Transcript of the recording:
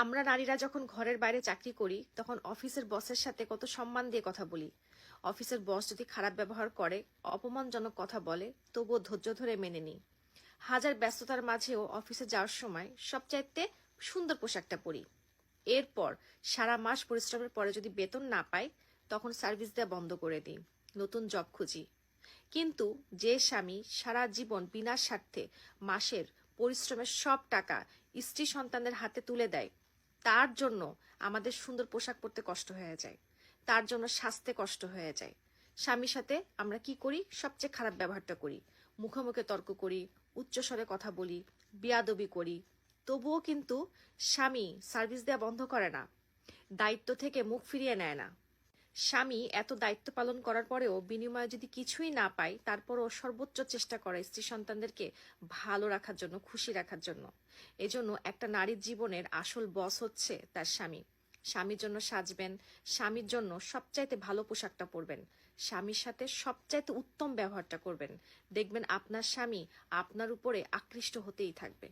আমরা নারীরা যখন ঘরের বাইরে চাকরি করি তখন অফিসের বসের সাথে কত সম্মান দিয়ে কথা বলি। অফিসের বস যদি খারাপ ব্যবহার করে, অপমানজনক কথা বলে, তবুও ধৈর্য ধরে মেনে নিই। হাজার ব্যস্ততার মাঝেও অফিসে যাওয়ার সময় সবচাইতে সুন্দর পোশাকটা পরি। এরপর সারা মাস পরিশ্রমের পরে যদি বেতন না পাই, তখন সার্ভিস দেওয়া বন্ধ করে দিই, নতুন জব খুঁজি। কিন্তু যে স্বামী সারা জীবন বিনা স্বার্থে মাসের পরিশ্রমের সব টাকা স্ত্রী সন্তানদের হাতে তুলে দেয়, তার জন্য আমাদের সুন্দর পোশাক পরতে কষ্ট হয়ে যায়, তার জন্য স্বাস্থ্যে কষ্ট হয়ে যায়। স্বামীর সাথে আমরা কি করি? সবচেয়ে খারাপ ব্যবহারটা করি, মুখে মুখে তর্ক করি, উচ্চস্বরে কথা বলি, বেয়াদবি করি। তবুও কিন্তু স্বামী সার্ভিস দেওয়া বন্ধ করে না, দায়িত্ব থেকে মুখ ফিরিয়ে নেয় না। স্বামী এত দায়িত্ব পালন করার পরেও বিনিময়ে যদি কিছুই না পায়, তারপরও সর্বোচ্চ চেষ্টা করে স্ত্রী সন্তানদেরকে ভালো রাখার জন্য, খুশি রাখার জন্য। এজন্য একটা নারীর জীবনের আসল বস হচ্ছে তার স্বামী। স্বামীর জন্য সাজবেন, স্বামীর জন্য সবচাইতে ভালো পোশাকটা পরবেন, স্বামীর সাথে সবচাইতে উত্তম ব্যবহারটা করবেন। দেখবেন আপনার স্বামী আপনার উপরে আকৃষ্ট হতেই থাকবে।